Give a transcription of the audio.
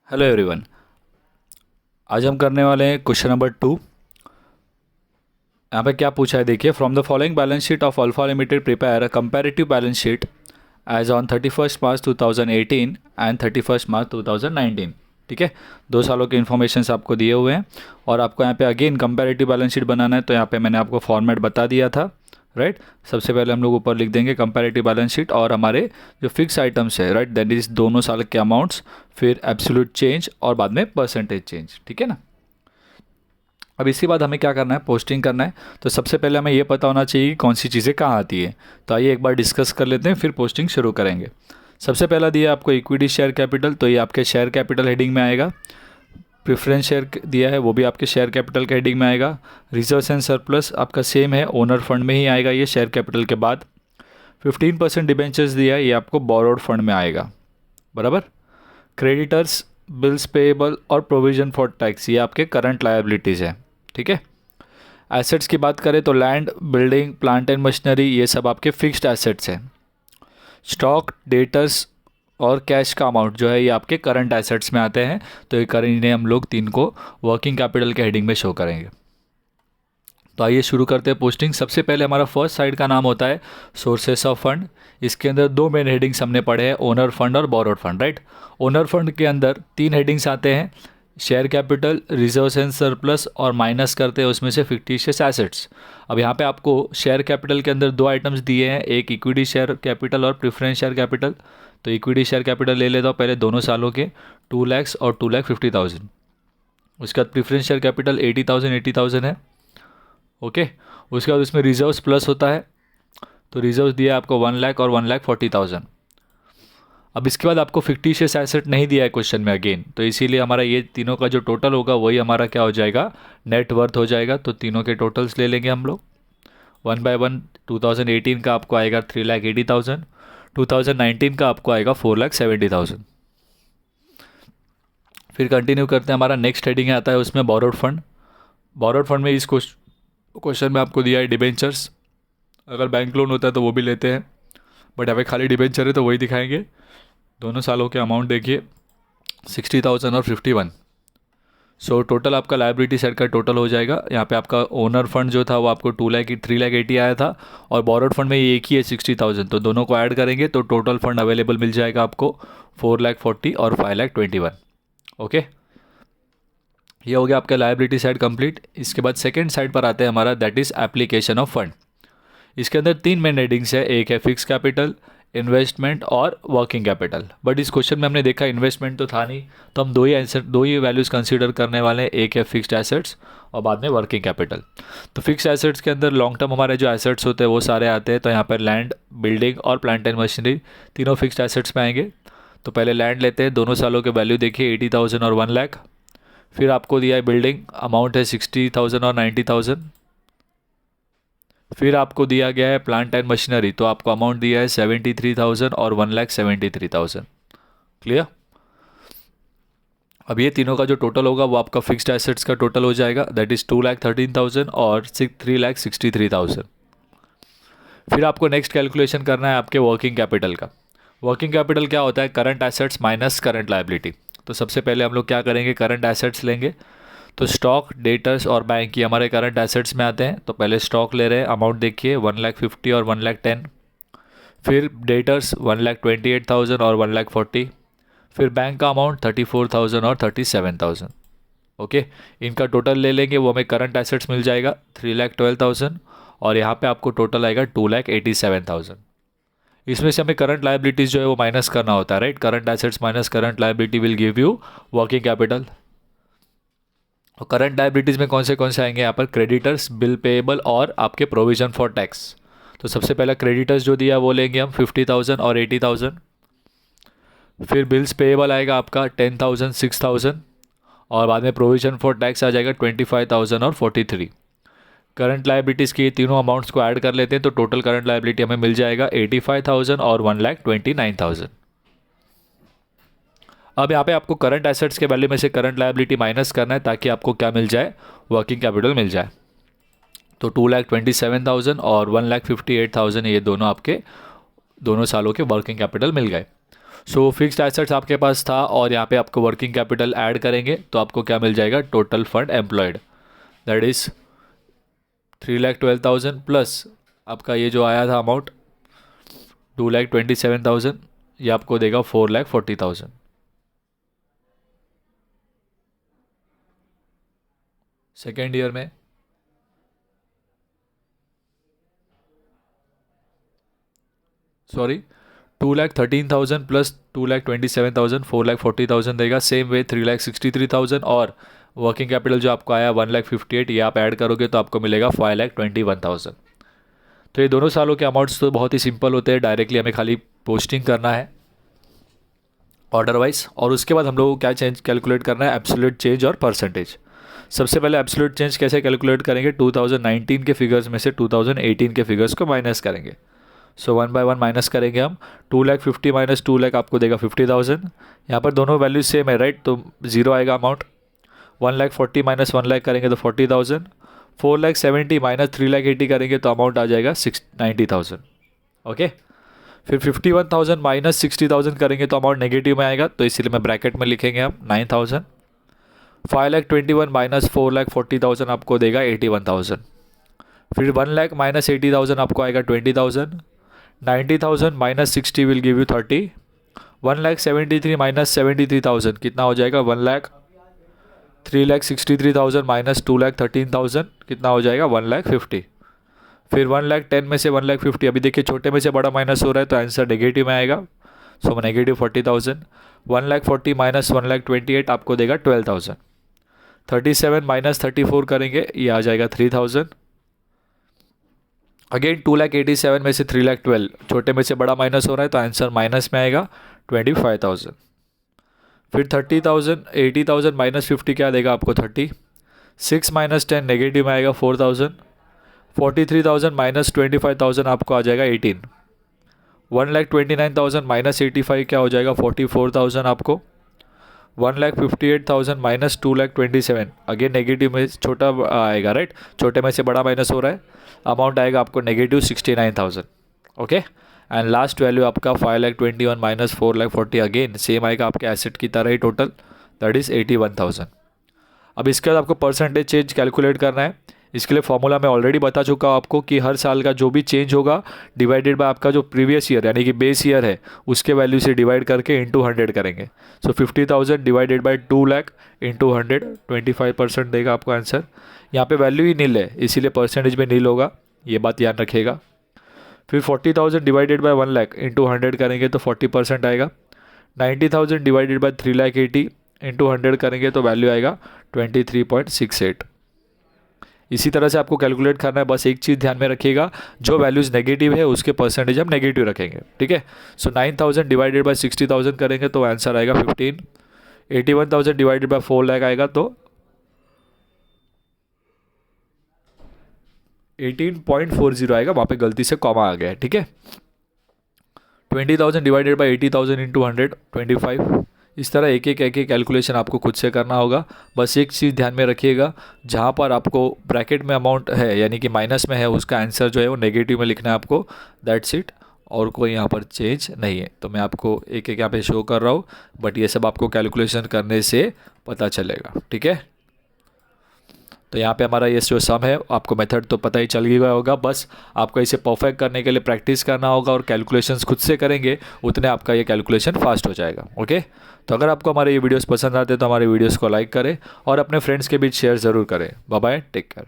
Hello everyone. आज हम करने वाले हैं क्वेश्चन नंबर 2। यहाँ पे क्या पूछा है देखिए, from the following balance sheet of Alpha limited prepare a comparative balance sheet as on 31 March 2018 and 31 March 2019। ठीक है, 2 सालों के इन्फॉर्मेशन आपको दिए हुए हैं और आपको यहाँ पे अगेन कंपैरेटिव बैलेंस शीट बनाना है। तो यहाँ पे मैंने आपको फॉर्मेट बता दिया था, राइट। सबसे पहले हम लोग ऊपर लिख देंगे कंपैरेटिव बैलेंस शीट और हमारे जो फिक्स आइटम्स है, राइट, दैट इज दोनों साल के अमाउंट्स, फिर एब्सोल्यूट चेंज और बाद में परसेंटेज चेंज। ठीक है ना। अब इसके बाद हमें क्या करना है, पोस्टिंग करना है। तो सबसे पहले हमें ये पता होना चाहिए कि कौन सी चीज़ें कहाँ आती है। तो आइए एक बार डिस्कस कर लेते हैं, फिर पोस्टिंग शुरू करेंगे। सबसे पहला दिया आपको इक्विटी शेयर कैपिटल, तो ये आपके शेयर कैपिटल हेडिंग में आएगा। प्रेफरेंस शेयर दिया है, वो भी आपके शेयर कैपिटल के हेडिंग में आएगा। रिजर्व्स एंड सरप्लस आपका सेम है, ओनर फंड में ही आएगा ये शेयर कैपिटल के बाद। 15% डिबेंचर्स दिया है, ये आपको बोरोड फंड में आएगा, बराबर। क्रेडिटर्स, बिल्स पेएबल और प्रोविजन फॉर टैक्स, ये आपके करंट लायबिलिटीज़ है। ठीक है। एसेट्स की बात करें तो land, building, plant and machinery, ये सब आपके फिक्स्ड एसेट्स हैं। स्टॉक, डेटर्स और कैश का अमाउंट जो है ये आपके करंट एसेट्स में आते हैं। तो ये करंट इन्हें हम लोग 3 को वर्किंग कैपिटल के हेडिंग में शो करेंगे। तो आइए शुरू करते हैं पोस्टिंग। सबसे पहले हमारा फर्स्ट साइड का नाम होता है सोर्सेस ऑफ फंड। इसके अंदर 2 मेन हेडिंग्स हमने पढ़े हैं, ओनर फंड और borrowed fund, right. Owner fund के अंदर 3 हेडिंग्स आते हैं, share capital, reserves and surplus और माइनस करते हैं उसमें से फिक्टिशियस एसेट्स। अब यहाँ पे आपको शेयर कैपिटल के अंदर 2 आइटम्स दिए हैं, एक इक्विटी शेयर कैपिटल और प्रेफरेंस शेयर कैपिटल। तो इक्विटी शेयर कैपिटल ले लेता हूँ पहले दोनों सालों के, 2 लाख और 2,50,000। उसके बाद प्रेफरेंस शेयर कैपिटल 80,000 है, ओके। उसके बाद उसमें रिजर्व्स प्लस होता है, तो रिजर्व्स दिया आपको 1 लाख और 1,40,000। अब इसके बाद आपको फिक्टिशियस एसेट नहीं दिया है क्वेश्चन में अगेन, तो इसीलिए हमारा ये तीनों का जो टोटल होगा वही हमारा क्या हो जाएगा, नेट वर्थ हो जाएगा। तो तीनों के टोटल्स ले लेंगे हम लोग 1 बाय 1। 2018 का आपको आएगा 3,80,000, 2019 का आपको आएगा 4,70,000। फिर कंटिन्यू करते हैं, हमारा नेक्स्ट हेडिंग आता है उसमें बोरोड फंड। बोरोड फंड में इस क्वेश्चन में आपको दिया है डिबेंचर्स। अगर बैंक लोन होता है तो वो भी लेते हैं, बट अभी खाली डिबेंचर है तो वही दिखाएंगे। दोनों सालों के अमाउंट देखिए 60,000 और 51। सो टोटल आपका लायबिलिटी साइड का टोटल हो जाएगा। यहाँ पे आपका ओनर फंड जो था वो आपको 3,80,000 आया था और बोरोड फंड में ये एक ही है 60,000। तो दोनों को ऐड करेंगे तो टोटल फंड अवेलेबल मिल जाएगा आपको 4,40,000 और 5,21,000। ओके, ये हो गया आपका लायबिलिटी साइड कंप्लीट। इसके बाद सेकेंड साइड पर आते हैं हमारा, that is application of fund. इसके अंदर 3 मेन हेडिंग्स है, एक है फिक्स कैपिटल, इन्वेस्टमेंट और वर्किंग कैपिटल। बट इस क्वेश्चन में हमने देखा इन्वेस्टमेंट तो था नहीं, तो हम दो ही वैल्यूज़ कंसीडर करने वाले हैं, एक है फिक्स्ड एसेट्स और बाद में वर्किंग कैपिटल। तो फिक्स एसेट्स के अंदर लॉन्ग टर्म हमारे जो एसेट्स होते हैं वो सारे आते हैं। तो यहाँ पर लैंड, बिल्डिंग और प्लांट एंड मशीनरी तीनों फिक्स्ड एसेट्स में आएंगे। तो पहले लैंड लेते हैं, दोनों सालों के वैल्यू देखिए 80,000 और 1 लाख। फिर आपको दिया है बिल्डिंग, अमाउंट है 60,000 और 90,000। फिर आपको दिया गया है प्लांट एंड मशीनरी, तो आपको अमाउंट दिया है 73,000 और 1,73,000। क्लियर। अब ये तीनों का जो टोटल होगा वो आपका फिक्स्ड एसेट्स का टोटल हो जाएगा, दैट इज़ 2,13,000 और 3,63,000। फिर आपको नेक्स्ट कैलकुलेशन करना है आपके वर्किंग कैपिटल का। वर्किंग कैपिटल क्या होता है, current assets minus current liability. तो सबसे पहले हम लोग क्या करेंगे, करंट एसेट्स लेंगे। तो स्टॉक, डेटर्स और बैंक ये हमारे करंट एसेट्स में आते हैं। तो पहले स्टॉक ले रहे हैं, अमाउंट देखिए 1,50,000 और 1,10,000। फिर डेटर्स 1,28,000 और 1,40,000। फिर बैंक का अमाउंट 34,000 और 37,000। ओके, इनका टोटल ले लेंगे, वो हमें करंट एसेट्स मिल जाएगा 3,12,000 और यहाँ पे आपको टोटल आएगा 2,87,000। इसमें से हमें करंट लायबिलिटीज़ जो है वो माइनस करना होता है, right. Current assets minus current liability will give you working capital. और करंट लायबिलिटीज़ में कौन से आएंगे यहाँ पर, क्रेडिटर्स, बिल पेएबल और आपके प्रोविजन फॉर टैक्स। तो सबसे पहला क्रेडिटर्स जो दिया वो लेंगे हम 50,000 और 80,000। फिर बिल्स पेएबल आएगा आपका 10,000, 6,000 और बाद में प्रोविजन फॉर टैक्स आ जाएगा 25,000 और 43। करंट लायबिलिटीज़ की तीनों अमाउंट्स को ऐड कर लेते हैं तो टोटल करंट लायबिलिटी हमें मिल जाएगा 85,000 और 1,29,000। अब यहाँ पे आपको करंट एसेट्स के वैल्यू में से करंट लायबिलिटी माइनस करना है ताकि आपको क्या मिल जाए, वर्किंग कैपिटल मिल जाए। तो 2,27,000 और 1,58,000 ये दोनों आपके दोनों सालों के वर्किंग कैपिटल मिल गए। सो फिक्स्ड एसेट्स आपके पास था और यहाँ पे आपको वर्किंग कैपिटल ऐड करेंगे तो आपको क्या मिल जाएगा, total fund employed, that is 3,12,000 plus आपका ये जो आया था अमाउंट 2,27,000, ये आपको देगा 4,40,000। सेकेंड ईयर में सॉरी 2,13,000 प्लस 2,27,000 4,40,000 देगा। सेम वे 3,63,000 और वर्किंग कैपिटल जो आपको आया 1,58,000, ये आप ऐड करोगे तो आपको मिलेगा 5,21,000। तो ये दोनों सालों के अमाउंट्स तो बहुत ही सिंपल होते हैं, डायरेक्टली हमें खाली पोस्टिंग करना है ऑर्डर वाइज, और उसके बाद हम लोग को क्या चेंज कैलकुलेट करना है, एब्सोल्यूट चेंज और परसेंटेज। सबसे पहले एब्सोल्यूट चेंज कैसे कैलकुलेट करेंगे, 2019 के फिगर्स में से 2018 के फिगर्स को माइनस करेंगे। सो 1 बाय 1 माइनस करेंगे हम। 2,50,000 माइनस 2,00,000 आपको देगा 50,000। यहाँ पर दोनों वैल्यूज सेम है राइट, तो जीरो आएगा अमाउंट। 1,40,000 माइनस 1,00,000 करेंगे तो 40,000। 4,70,000 माइनस 3,80,000 करेंगे तो अमाउंट आ जाएगा 90,000। ओके, फिर 51,000 माइनस 60,000 करेंगे तो अमाउंट नेगेटिव में आएगा, तो इसलिए मैं ब्रैकेट में लिखेंगे हम 9,000। 5,21,000 माइनस 4,40,000 आपको देगा 81,000। फिर 1,00,000 माइनस 80,000 आपको आएगा 20,000। 90,000 minus 60 will give you 30। 1,73,000 minus 73,000 कितना हो जाएगा, 1,00,000। 3,63,000 माइनस 2,13,000 कितना हो जाएगा, 1,50,000। फिर 1,10,000 में से 1,50,000, अभी देखिए छोटे में से बड़ा माइनस हो रहा है तो आंसर नेगेटिव में आएगा, सो नेगेटिव 40,000। 1,40,000 माइनस 1,28,000 आपको देगा 12,000। 37 माइनस 34 करेंगे, ये आ जाएगा 3,000। अगेन 2,87,000 में से 3,12,000, छोटे में से बड़ा माइनस हो रहा है तो आंसर माइनस में आएगा 25,000। फिर 30,000, 80,000 माइनस 50 क्या देगा आपको 30। 6 माइनस 10 नेगेटिव में आएगा 4,000। 43,000 माइनस 25,000 आपको आ जाएगा 18। 1,29,000 माइनस 85 क्या हो जाएगा 44,000 आपको। 1,58,000 माइनस 2,27,000 अगेन नेगेटिव में छोटा आएगा राइट, छोटे में से बड़ा माइनस हो रहा है, अमाउंट आएगा आपको negative 69,000। Okay, and last value आपका 5,21,000 माइनस 4,40,000 अगेन सेम आएगा आपके एसेट की तरह ही टोटल, दैट इज़ 81,000। अब इसके बाद आपको परसेंटेज चेंज कैलकुलेट करना है। इसके लिए फॉर्मूला मैं ऑलरेडी बता चुका हूँ आपको कि हर साल का जो भी चेंज होगा डिवाइडेड बाय आपका जो प्रीवियस ईयर यानी कि बेस ईयर है उसके वैल्यू से डिवाइड करके इंटू 100 करेंगे। सो 50,000 डिवाइडेड बाय 2,00,000 इंटू 100, 25% देगा आपको आंसर। यहाँ पे वैल्यू ही नील है इसीलिए परसेंटेज में नील होगा, ये बात ध्यान रखिएगा। फिर 40,000 डिवाइडेड बाय 1,00,000 इंटू 100 करेंगे तो 40% आएगा। 90,000 डिवाइडेड बाय 3,80,000 इंटू 100 करेंगे तो वैल्यू आएगा 23.68। इसी तरह से आपको कैलकुलेट करना है, बस एक चीज़ ध्यान में रखिएगा, जो वैल्यूज़ नेगेटिव है उसके परसेंटेज हम नेगेटिव रखेंगे, ठीक है। सो 9,000 डिवाइडेड बाय 60,000 करेंगे तो आंसर आएगा 15। 81,000 डिवाइडेड बाय 4,00,000 आएगा तो 18.40 आएगा, वहाँ पे गलती से कॉमा आ गया है, ठीक है। 20,000 डिवाइडेड बाय 80,000 इंटू 100, 25। इस तरह एक एक कैलकुलेशन आपको खुद से करना होगा। बस एक चीज़ ध्यान में रखिएगा, जहाँ पर आपको ब्रैकेट में अमाउंट है यानी कि माइनस में है उसका आंसर जो है वो नेगेटिव में लिखना है आपको, दैट्स इट, और कोई यहाँ पर चेंज नहीं है। तो मैं आपको एक एक यहाँ पे शो कर रहा हूँ, बट ये सब आपको कैलकुलेशन करने से पता चलेगा, ठीक है। तो यहाँ पे हमारा ये जो सम है आपको मेथड तो पता ही चल गया होगा, बस आपको इसे परफेक्ट करने के लिए प्रैक्टिस करना होगा और कैलकुलेशंस खुद से करेंगे उतने आपका ये कैलकुलेशन फास्ट हो जाएगा। ओके, तो अगर आपको हमारे ये वीडियोस पसंद आते हैं तो हमारे वीडियोस को लाइक करें और अपने फ्रेंड्स के बीच शेयर ज़रूर करें। Bye bye, take care.